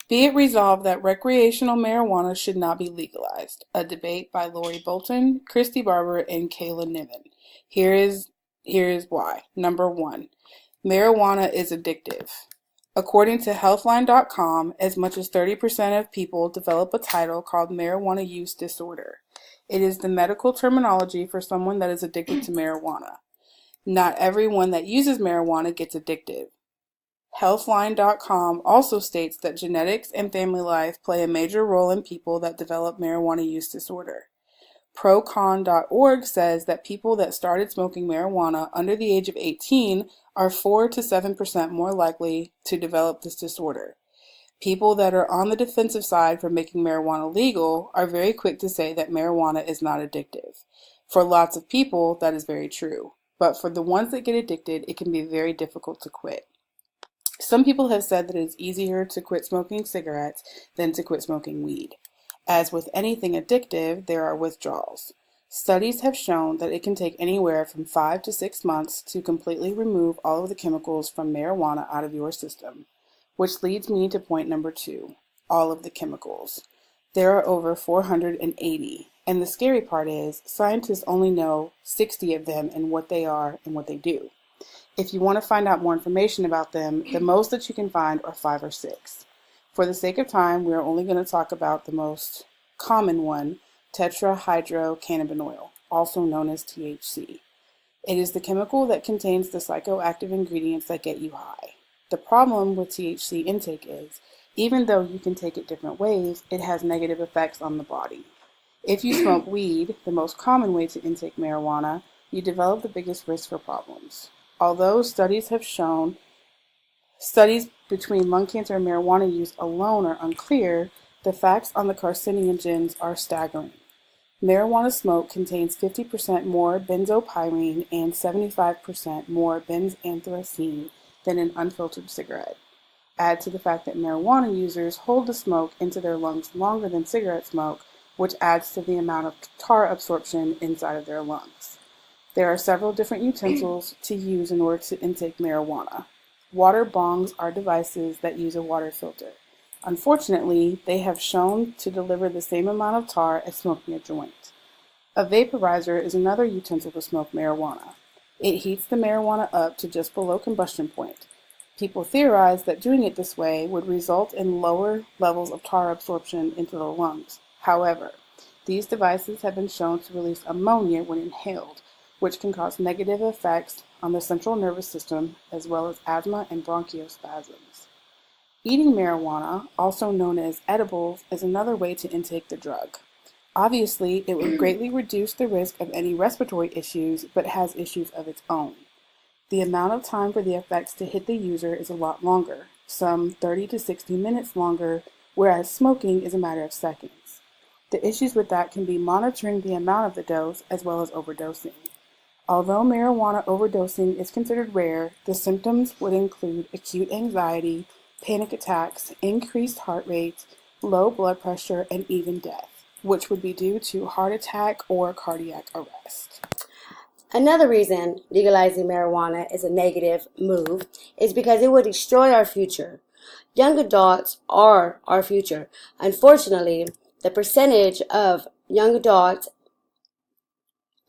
Be it resolved that recreational marijuana should not be legalized. A debate by Lori Bolton, Christie Barber, and Kayla Niven. Here is why. Number one, marijuana is addictive. According to Healthline.com, as much as 30% of people develop a title called marijuana use disorder. It is the medical terminology for someone that is addicted to marijuana. Not everyone that uses marijuana gets addicted. Healthline.com also states that genetics and family life play a major role in people that develop marijuana use disorder. Procon.org says that people that started smoking marijuana under the age of 18 are 4 to 7% more likely to develop this disorder. People that are on the defensive side for making marijuana legal are very quick to say that marijuana is not addictive. For lots of people, that is very true. But for the ones that get addicted, it can be very difficult to quit. Some people have said that it is easier to quit smoking cigarettes than to quit smoking weed. As with anything addictive, there are withdrawals. Studies have shown that it can take anywhere from 5 to 6 months to completely remove all of the chemicals from marijuana out of your system. Which leads me to point number 2, all of the chemicals. There are over 480, and the scary part is scientists only know 60 of them and what they are and what they do. If you want to find out more information about them, the most that you can find are 5 or 6. For the sake of time, we are only going to talk about the most common one, tetrahydrocannabinol, also known as THC. It is the chemical that contains the psychoactive ingredients that get you high. The problem with THC intake is, even though you can take it different ways, it has negative effects on the body. If you smoke weed, the most common way to intake marijuana, you develop the biggest risk for problems. Although studies have shown studies between lung cancer and marijuana use alone are unclear, the facts on the carcinogens are staggering. Marijuana smoke contains 50% more benzopyrene and 75% more benzanthracene than an unfiltered cigarette. Add to the fact that marijuana users hold the smoke into their lungs longer than cigarette smoke, which adds to the amount of tar absorption inside of their lungs. There are several different utensils to use in order to intake marijuana. Water bongs are devices that use a water filter. Unfortunately, they have shown to deliver the same amount of tar as smoking a joint. A vaporizer is another utensil to smoke marijuana. It heats the marijuana up to just below combustion point. People theorize that doing it this way would result in lower levels of tar absorption into the lungs. However, these devices have been shown to release ammonia when inhaled, which can cause negative effects on the central nervous system as well as asthma and bronchospasms. Eating marijuana, also known as edibles, is another way to intake the drug. Obviously, it would greatly reduce the risk of any respiratory issues, but has issues of its own. The amount of time for the effects to hit the user is a lot longer, some 30 to 60 minutes longer, whereas smoking is a matter of seconds. The issues with that can be monitoring the amount of the dose as well as overdosing. Although marijuana overdosing is considered rare, the symptoms would include acute anxiety, panic attacks, increased heart rate, low blood pressure, and even death, which would be due to heart attack or cardiac arrest. Another reason legalizing marijuana is a negative move is because it would destroy our future. Young adults are our future. Unfortunately, the percentage of young adults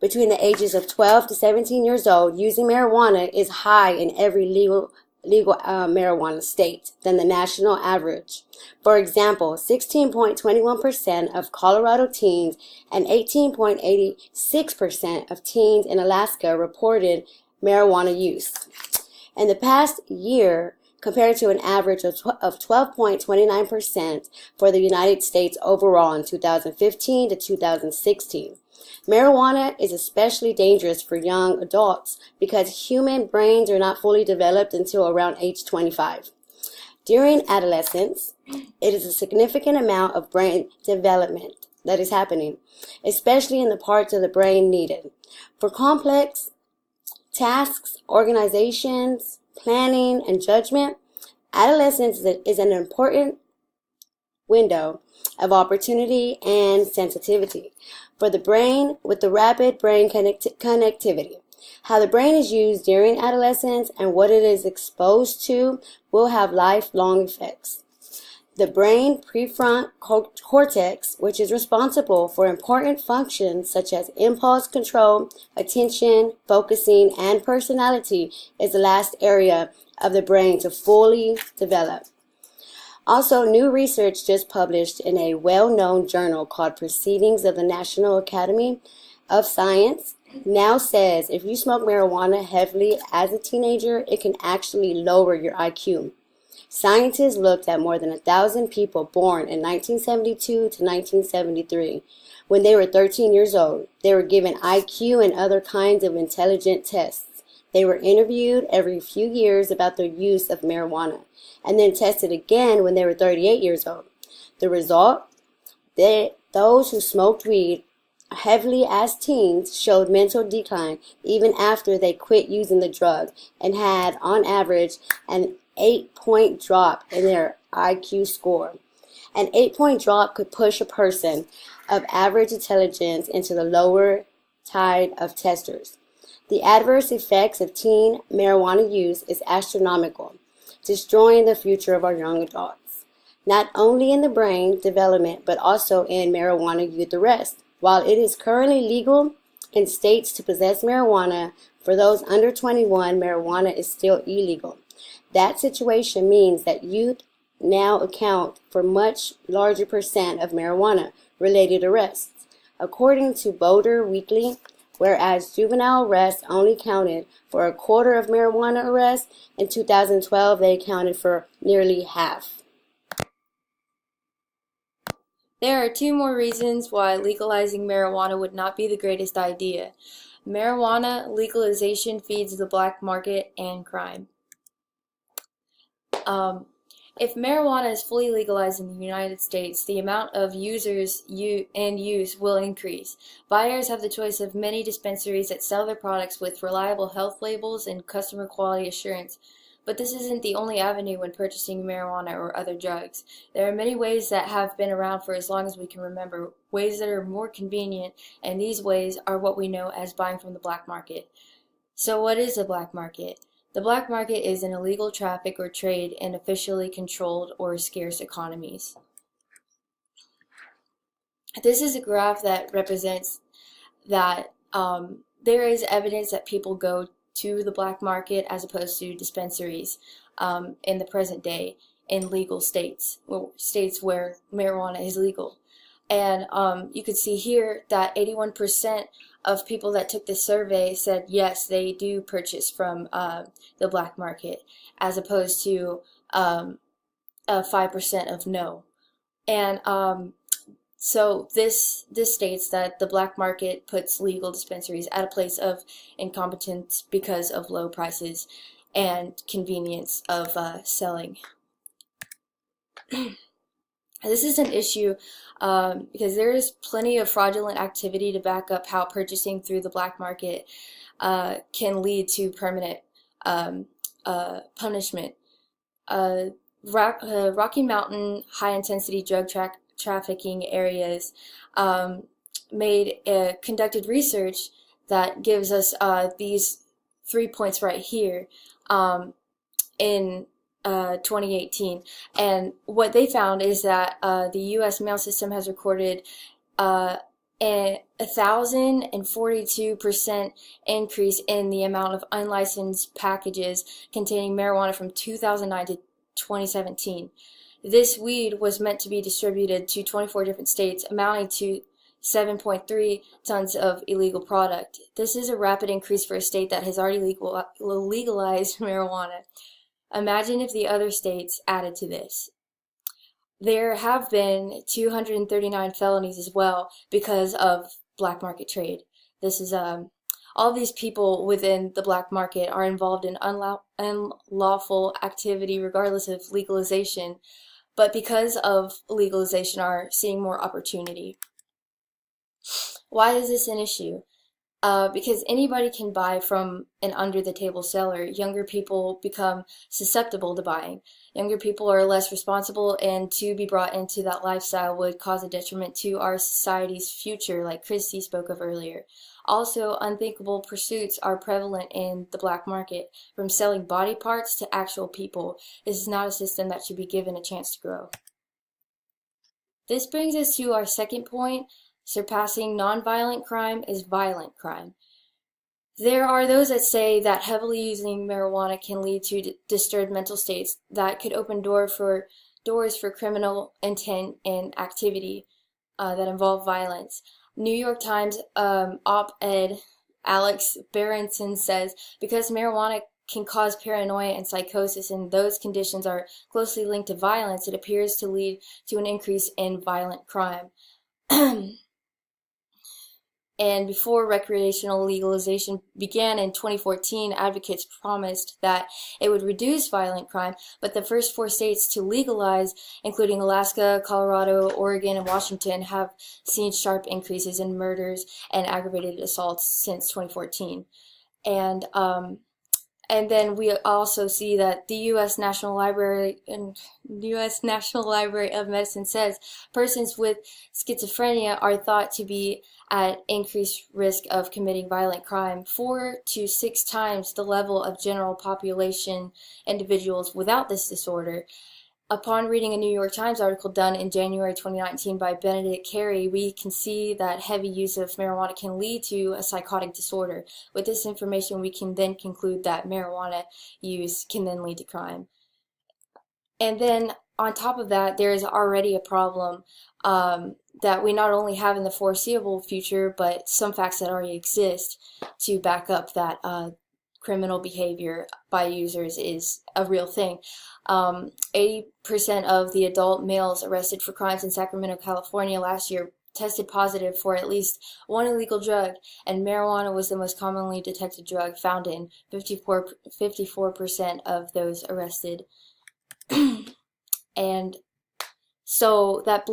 between the ages of 12 to 17 years old using marijuana is high in every legal marijuana state than the national average. For example, 16.21% of Colorado teens and 18.86% of teens in Alaska reported marijuana use. In the past year, compared to an average of 12.29% for the United States overall in 2015 to 2016. Marijuana is especially dangerous for young adults because human brains are not fully developed until around age 25. During adolescence, it is a significant amount of brain development that is happening, especially in the parts of the brain needed for complex tasks, organizations, planning, and judgment. Adolescence is an important window of opportunity and sensitivity for the brain with the rapid brain connectivity. How the brain is used during adolescence and what it is exposed to will have lifelong effects. The brain prefrontal cortex, which is responsible for important functions such as impulse control, attention, focusing, and personality, is the last area of the brain to fully develop. Also, new research just published in a well-known journal called Proceedings of the National Academy of Science now says if you smoke marijuana heavily as a teenager, it can actually lower your IQ. Scientists looked at more than 1,000 people born in 1972 to 1973. When they were 13 years old, they were given IQ and other kinds of intelligent tests. They were interviewed every few years about their use of marijuana, and then tested again when they were 38 years old. The result? Those who smoked weed heavily as teens showed mental decline even after they quit using the drug and had, on average, an 8-point drop in their IQ score. An 8-point drop could push a person of average intelligence into the lower tide of testers. The adverse effects of teen marijuana use is astronomical, destroying the future of our young adults, not only in the brain development but also in marijuana youth arrest. While it is currently legal in states to possess marijuana, for those under 21, marijuana is still illegal. That situation means that youth now account for much larger percent of marijuana-related arrests. According to Boulder Weekly, whereas juvenile arrests only counted for a quarter of marijuana arrests, in 2012 they accounted for nearly half. There are two more reasons why legalizing marijuana would not be the greatest idea. Marijuana legalization feeds the black market and crime. If marijuana is fully legalized in the United States, the amount of users and use will increase. Buyers have the choice of many dispensaries that sell their products with reliable health labels and customer quality assurance. But this isn't the only avenue when purchasing marijuana or other drugs. There are many ways that have been around for as long as we can remember, ways that are more convenient, and these ways are what we know as buying from the black market. So what is a black market? The black market is an illegal traffic or trade in officially controlled or scarce economies. This is a graph that represents that there is evidence that people go to the black market as opposed to dispensaries in the present day in legal states, or states where marijuana is legal. And you could see here that 81% of people that took this survey said yes, they do purchase from the black market, as opposed to 5% of no. And so this states that the black market puts legal dispensaries at a place of incompetence because of low prices and convenience of selling. This is an issue because there is plenty of fraudulent activity to back up how purchasing through the black market can lead to permanent punishment. Rocky Mountain high-intensity drug trafficking areas conducted research that gives us these 3 points right here in 2018, and what they found is that the U.S. mail system has recorded a 1,042% increase in the amount of unlicensed packages containing marijuana from 2009 to 2017. This weed was meant to be distributed to 24 different states, amounting to 7.3 tons of illegal product. This is a rapid increase for a state that has already legalized marijuana. Imagine if the other states added to this. There have been 239 felonies as well because of black market trade. This is all these people within the black market are involved in unlawful activity regardless of legalization, but because of legalization are seeing more opportunity. Why is this an issue? Because anybody can buy from an under-the-table seller. Younger people become susceptible to buying. Younger people are less responsible, and to be brought into that lifestyle would cause a detriment to our society's future, like Christie spoke of earlier. Also, unthinkable pursuits are prevalent in the black market, from selling body parts to actual people. This is not a system that should be given a chance to grow. This brings us to our second point: surpassing nonviolent crime is violent crime. There are those that say that heavily using marijuana can lead to disturbed mental states that could open doors for criminal intent and activity that involve violence. New York Times op-ed Alex Berenson says, because marijuana can cause paranoia and psychosis, and those conditions are closely linked to violence, it appears to lead to an increase in violent crime. And before recreational legalization began in 2014, advocates promised that it would reduce violent crime, but the first 4 states to legalize, including Alaska, Colorado, Oregon, and Washington, have seen sharp increases in murders and aggravated assaults since 2014. And then we also see that the U.S. National Library of Medicine says persons with schizophrenia are thought to be at increased risk of committing violent crime, 4 to 6 times the level of general population individuals without this disorder. Upon reading a New York Times article done in January 2019 by Benedict Carey, we can see that heavy use of marijuana can lead to a psychotic disorder. With this information, we can then conclude that marijuana use can then lead to crime. And then on top of that, there is already a problem that we not only have in the foreseeable future, but some facts that already exist to back up that criminal behavior by users is a real thing. 80% of the adult males arrested for crimes in Sacramento, California last year tested positive for at least one illegal drug, and marijuana was the most commonly detected drug found in 54% of those arrested. And so that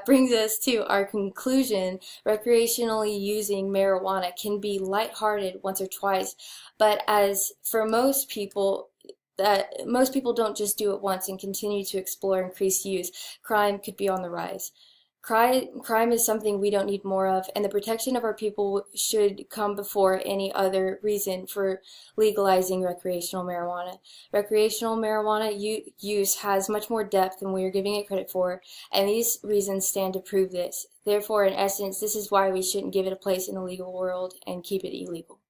brings us to our conclusion. Recreationally using marijuana can be lighthearted once or twice, but as for most people don't just do it once and continue to explore increased use. Crime could be on the rise. Crime is something we don't need more of, and the protection of our people should come before any other reason for legalizing recreational marijuana. Recreational marijuana use has much more depth than we are giving it credit for, and these reasons stand to prove this. Therefore, in essence, this is why we shouldn't give it a place in the legal world and keep it illegal.